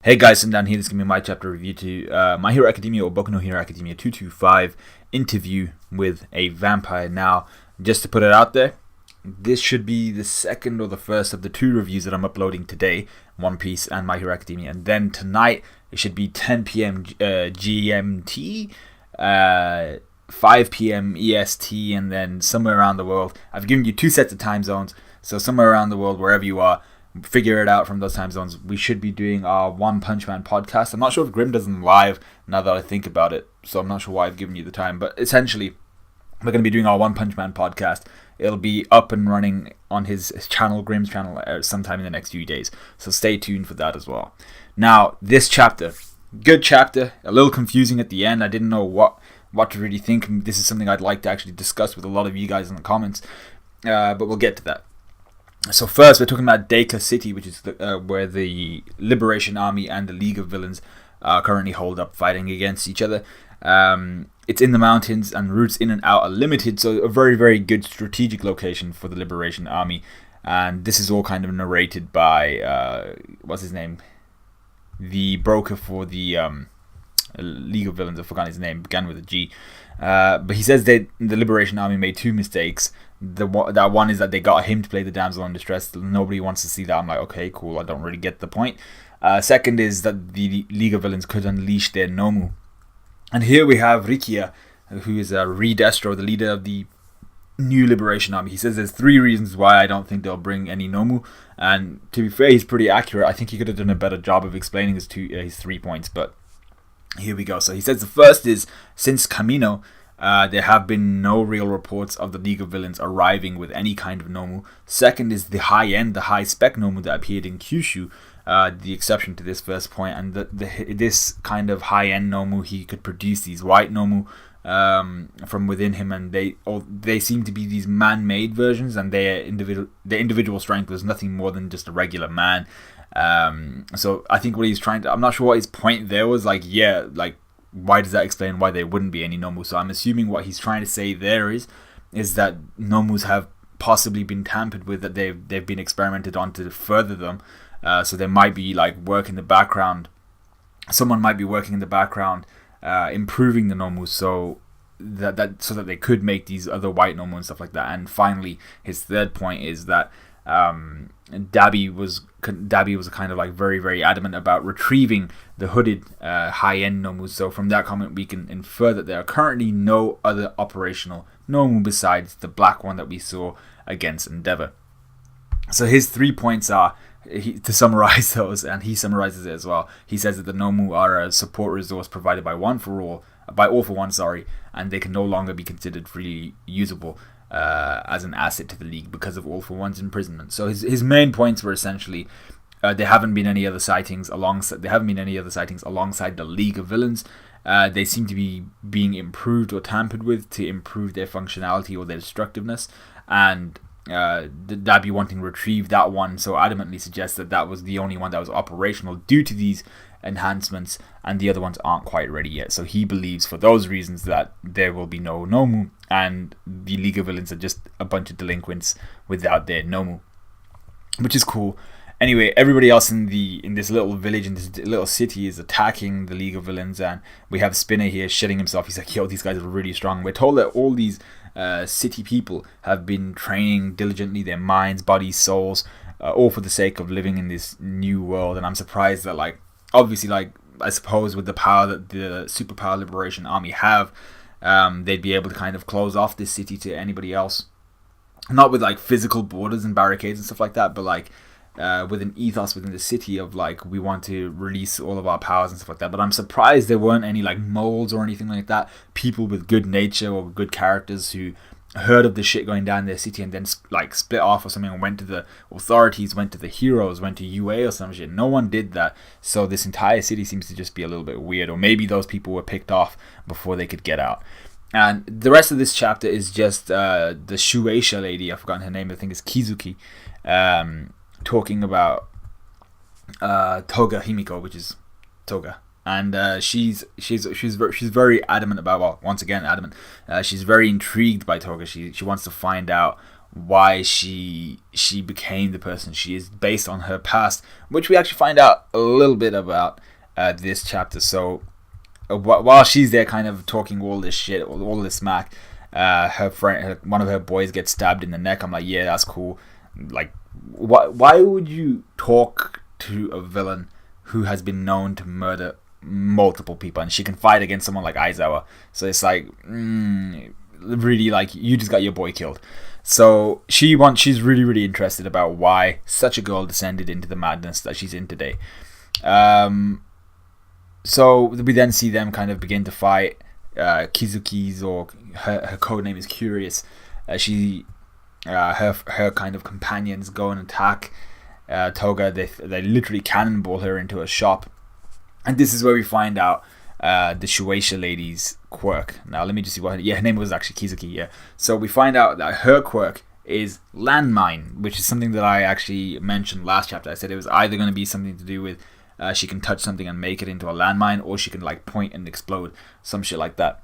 Hey guys, and down here, this is going to be my chapter review to My Hero Academia or Boku no Hero Academia 225 interview with a vampire. Now, just to put it out there, this should be the second or the first of the two reviews that I'm uploading today, One Piece and My Hero Academia. And then tonight, it should be 10 p.m. GMT, 5 p.m. EST, and then somewhere around the world. I've given you two sets of time zones, so somewhere around the world, wherever you are, figure it out from those time zones. We should be doing our One Punch Man podcast. I'm not sure if Grim does them live now that I think about it, so I'm not sure why I've given you the time, but essentially we're going to be doing our One Punch Man podcast. It'll be up and running on his channel, Grim's channel, sometime in the next few days, so stay tuned for that as well. Now, this chapter, good chapter, a little confusing at the end. I didn't know what to really think. This is something I'd like to actually discuss with a lot of you guys in the comments, but we'll get to that. So first, we're talking about Deka City, which is where the Liberation Army and the League of Villains are currently holed up fighting against each other. It's in the mountains and routes in and out are limited, so a very, very good strategic location for the Liberation Army. And this is all kind of narrated by, what's his name? The broker for the League of Villains, I've forgotten his name, began with a G. But he says that the Liberation Army made two mistakes. That one is that they got him to play the damsel in distress. Nobody wants to see that. I'm like, okay, cool, I don't really get the point. Second is that the League of Villains could unleash their Nomu. And here we have Rikia, who is Redestro, the leader of the new Liberation Army. He says there's three reasons why I don't think they'll bring any Nomu. And to be fair, he's pretty accurate. I think he could have done a better job of explaining his 3 points, but here we go. So he says the first is, since Camino, there have been no real reports of the League of Villains arriving with any kind of Nomu. Second is the high-end, the high-spec Nomu that appeared in Kyushu, the exception to this first point. And this kind of high-end Nomu, he could produce these white Nomu from within him, and they seem to be these man-made versions, and their individual strength was nothing more than just a regular man. So I think what he's trying to, I'm not sure what his point there was, like, yeah, like, why does that explain why there wouldn't be any Nomu? So I'm assuming what he's trying to say there is that Nomus have possibly been tampered with, that they've been experimented on to further them. So there might be like work in the background. Someone might be working in the background, improving the Nomu so that they could make these other white Nomu and stuff like that. And finally, his third point is that Dabi was kind of like very, very adamant about retrieving the hooded high-end Nomu. So from that comment we can infer that there are currently no other operational Nomu besides the black one that we saw against Endeavor. So his 3 points are, to summarize those, and he summarizes it as well, he says that the Nomu are a support resource provided by All for One, and they can no longer be considered freely usable as an asset to the League because of All for One's imprisonment. So his main points were essentially there haven't been any other sightings alongside the League of Villains. They seem to be being improved or tampered with to improve their functionality or their destructiveness, and Dabi wanting to retrieve that one so adamantly suggests that was the only one that was operational due to these enhancements, and the other ones aren't quite ready yet. So he believes for those reasons that there will be no Nomu, and the League of Villains are just a bunch of delinquents without their Nomu, which is cool. Anyway, everybody else in this little village, in this little city, is attacking the League of Villains, and we have Spinner here shitting himself. He's like, yo, these guys are really strong. We're told that all these city people have been training diligently their minds, bodies, souls, all for the sake of living in this new world. And I'm surprised that, like, obviously, like, I suppose with the power that the Superpower Liberation Army have, they'd be able to kind of close off this city to anybody else. Not with, like, physical borders and barricades and stuff like that, but, like, with an ethos within the city of, like, we want to release all of our powers and stuff like that. But I'm surprised there weren't any, like, molds or anything like that. People with good nature or good characters who heard of the shit going down in their city and then like split off or something and went to the authorities, went to the heroes, went to UA or some shit. No one did that. So this entire city seems to just be a little bit weird, or maybe those people were picked off before they could get out. And the rest of this chapter is just the Shueisha lady, I've forgotten her name, I think it's Kizuki, talking about Toga Himiko, which is Toga. And she's very adamant about, well, once again adamant. She's very intrigued by Toga. She wants to find out why she became the person she is based on her past, which we actually find out a little bit about this chapter. So while she's there kind of talking all this shit, all this smack, her friend, one of her boys gets stabbed in the neck. I'm like, yeah, that's cool. Like, why would you talk to a villain who has been known to murder multiple people, and she can fight against someone like Aizawa? So it's like, really, like, you just got your boy killed. So she's really interested about why such a girl descended into the madness that she's in today. So we then see them kind of begin to fight. Kizuki's, or her code name is Curious. Her kind of companions go and attack Toga. They literally cannonball her into a shop, and this is where we find out the Shueisha lady's quirk. Now let me just see what her name was actually Kizuki. Yeah, so we find out that her quirk is landmine, which is something that I actually mentioned last chapter. I said it was either going to be something to do with she can touch something and make it into a landmine, or she can like point and explode, some shit like that.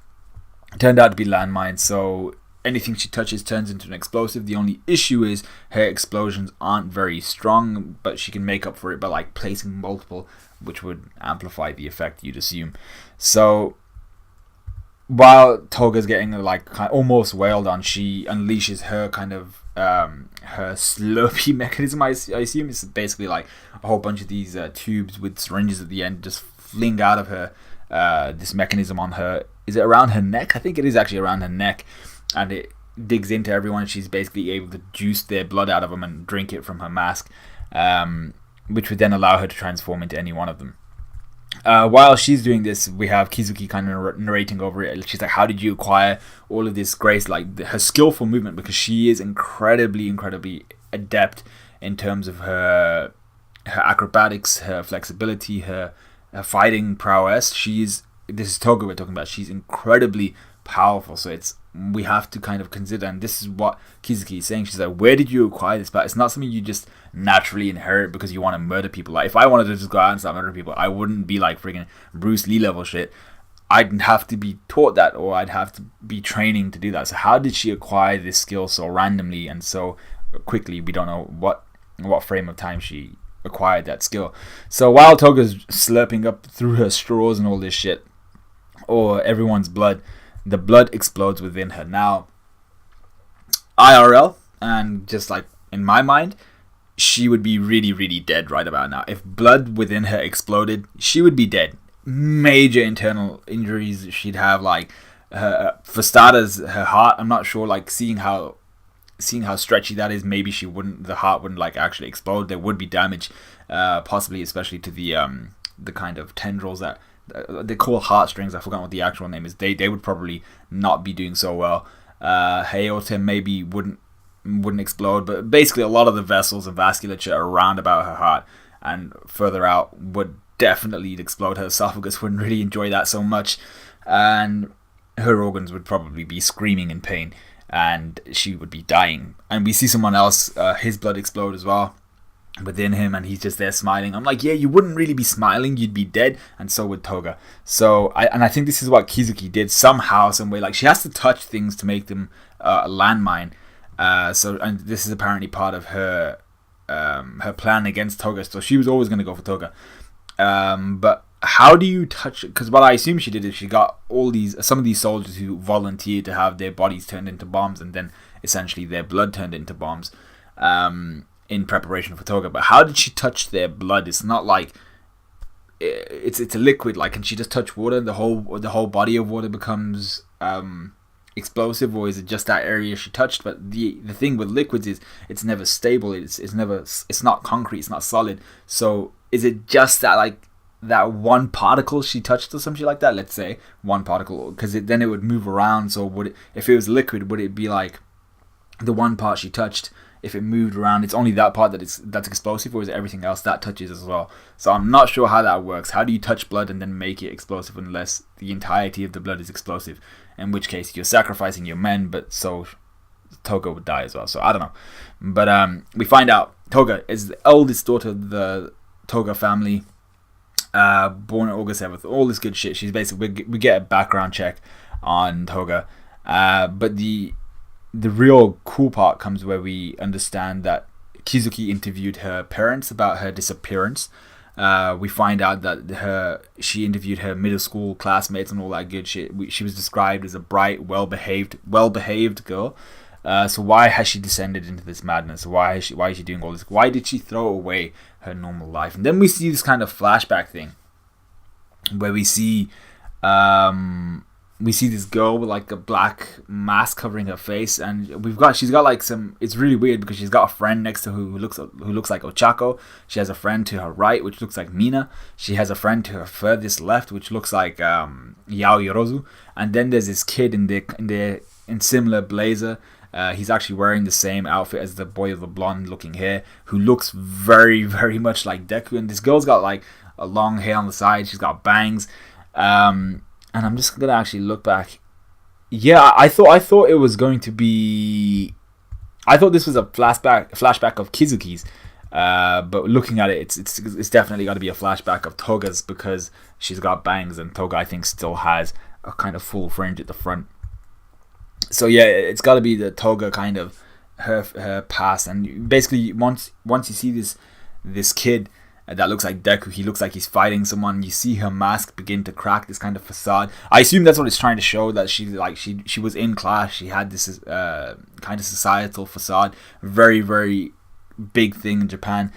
It turned out to be landmine, so anything she touches turns into an explosive. The only issue is her explosions aren't very strong, but she can make up for it by like placing multiple, which would amplify the effect, you'd assume. So while Toga's getting like almost wailed on, she unleashes her kind of her slurpee mechanism. I assume it's basically like a whole bunch of these tubes with syringes at the end just fling out of her this mechanism on her. Is it around her neck? I think it is actually around her neck, and it digs into everyone. She's basically able to juice their blood out of them and drink it from her mask, which would then allow her to transform into any one of them. While she's doing this, we have Kizuki kind of narrating over it. She's like, how did you acquire all of this grace? Like her skillful movement, because she is incredibly adept in terms of her acrobatics, her flexibility, her fighting prowess. This is Toga we're talking about. She's incredibly powerful, so we have to kind of consider, and this is what Kizuki is saying. She's like, where did you acquire this? But it's not something you just naturally inherit because you want to murder people. Like, if I wanted to just go out and start murdering people, I wouldn't be like friggin' Bruce Lee level shit. I'd have to be taught that, or I'd have to be training to do that. So how did she acquire this skill so randomly and so quickly? We don't know what frame of time she acquired that skill. So while Toga's slurping up through her straws and all this shit, or everyone's blood, the blood explodes within her. Now, IRL, and just like in my mind, she would be really dead right about now. If blood within her exploded, she would be dead. Major internal injuries she'd have, like for starters, her heart. I'm not sure, like seeing how stretchy that is, maybe the heart wouldn't like actually explode. There would be damage, possibly, especially to the kind of tendrils that they call heartstrings. I forgot what the actual name is. They would probably not be doing so well. Aorta maybe wouldn't explode, but basically a lot of the vessels and vasculature around about her heart and further out would definitely explode. Her esophagus wouldn't really enjoy that so much, and her organs would probably be screaming in pain, and she would be dying. And we see someone else, his blood explode as well within him, and he's just there smiling. I'm like, yeah, you wouldn't really be smiling, you'd be dead. And so would Toga. So I think this is what Kizuki did somehow, some way. Like, she has to touch things to make them a landmine. And this is apparently part of her plan against Toga. So she was always going to go for Toga. But how do you touch it? Because what I assume she did is she got some of these soldiers who volunteered to have their bodies turned into bombs, and then essentially their blood turned into bombs, in preparation for Toga. But how did she touch their blood? It's not like it's a liquid. Like, can she just touch water and the whole body of water becomes explosive, or is it just that area she touched? But the thing with liquids is it's never stable. It's not concrete. It's not solid. So is it just that one particle she touched or something like that? Let's say one particle, because then it would move around. So if it was liquid, would it be like the one part she touched? If it moved around, it's only that part that's explosive, or is it everything else that touches as well? So I'm not sure how that works. How do you touch blood and then make it explosive unless the entirety of the blood is explosive? In which case you're sacrificing your men, but so Toga would die as well. So I don't know. But we find out Toga is the eldest daughter of the Toga family, born on August 7th. All this good shit. She's basically, we get a background check on Toga, but the real cool part comes where we understand that Kizuki interviewed her parents about her disappearance. We find out that she interviewed her middle school classmates and all that good shit. She was described as a bright, well-behaved girl. So why has she descended into this madness? Why is she doing all this? Why did she throw away her normal life? And then we see this kind of flashback thing where we see this girl with like a black mask covering her face, and she's got like some. It's really weird because she's got a friend next to her who looks like Ochako. She has a friend to her right which looks like Mina. She has a friend to her furthest left which looks like Yao Yorozu, and then there's this kid in similar blazer. He's actually wearing the same outfit as the boy with the blonde looking hair, who looks very, very much like Deku. And this girl's got like a long hair on the side. She's got bangs. And I'm just gonna actually look back. Yeah, I thought it was going to be. I thought this was a flashback of Kizuki's. But looking at it, it's definitely got to be a flashback of Toga's, because she's got bangs, and Toga, I think, still has a kind of full fringe at the front. So yeah, it's got to be the Toga kind of her past. And basically, once you see this kid that looks like Deku, he looks like he's fighting someone. You see her mask begin to crack, this kind of facade. I assume that's what it's trying to show, that she was in class. She had this kind of societal facade, very, very big thing in Japan.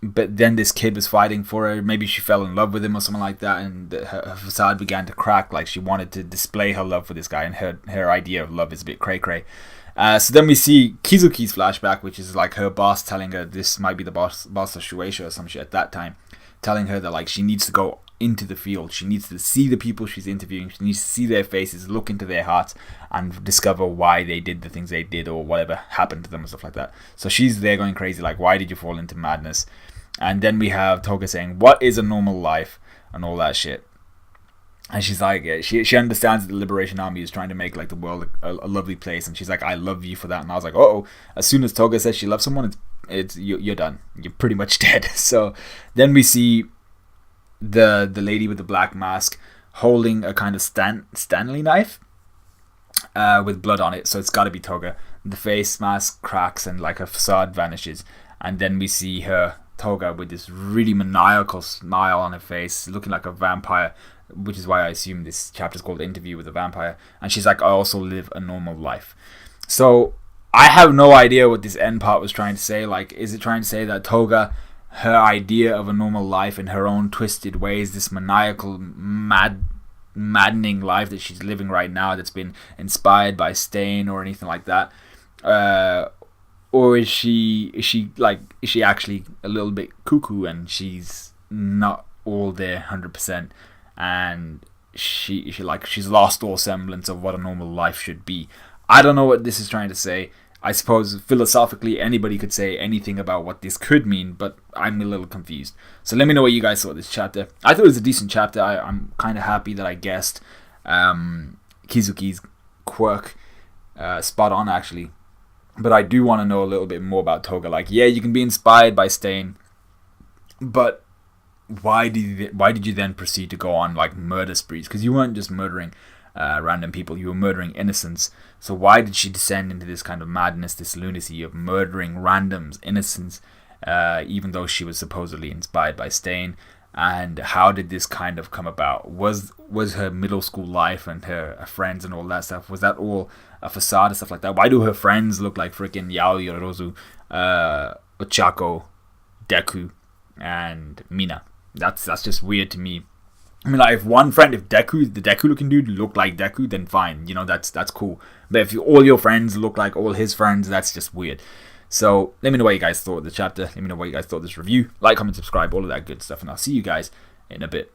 But then this kid was fighting for her. Maybe she fell in love with him or something like that, and her facade began to crack. Like she wanted to display her love for this guy, and her idea of love is a bit cray-cray. So then we see Kizuki's flashback, which is like her boss telling her, this might be the boss of Shueisha or some shit at that time, telling her that like she needs to go into the field. She needs to see the people she's interviewing. She needs to see their faces, look into their hearts, and discover why they did the things they did or whatever happened to them and stuff like that. So she's there going crazy, like, why did you fall into madness? And then we have Toga saying, what is a normal life? And all that shit. And she's like, she understands that the Liberation Army is trying to make like the world a lovely place, and she's like, I love you for that. And I was like, oh, as soon as Toga says she loves someone, you're done. You're pretty much dead. So then we see the lady with the black mask holding a kind of Stanley knife with blood on it. So it's got to be Toga. The face mask cracks and like her facade vanishes, and then we see her Toga with this really maniacal smile on her face, looking like a vampire, which is why I assume this chapter is called Interview with a Vampire. And she's like, I also live a normal life. So I have no idea what this end part was trying to say. Like, is it trying to say that Toga, her idea of a normal life in her own twisted ways, this maniacal, maddening life that she's living right now, that's been inspired by Stain or anything like that, or is she actually a little bit cuckoo and she's not all there 100%, and she's lost all semblance of what a normal life should be? I don't know what this is trying to say. I suppose philosophically anybody could say anything about what this could mean, but I'm a little confused. So let me know what you guys thought of this chapter. I thought it was a decent chapter. I'm kind of happy that I guessed Kizuki's quirk spot on, actually. But I do want to know a little bit more about Toga. Like, yeah, you can be inspired by Stain, but why did you then proceed to go on like murder sprees? Because you weren't just murdering random people, you were murdering innocents. So why did she descend into this kind of madness, this lunacy of murdering randoms, innocents, even though she was supposedly inspired by Stain? And how did this kind of come about? Was her middle school life and her friends and all that stuff, was that all a facade and stuff like that? Why do her friends look like freaking Yao Yorozu, Ochako, Deku, and Mina? That's just weird to me. I mean, like, if Deku, the Deku looking dude, looked like Deku, then fine, that's cool. But if all your friends look like all his friends, that's just weird. So let me know what you guys thought of the chapter. Let me know what you guys thought of this review. Like, comment, subscribe, all of that good stuff, and I'll see you guys in a bit.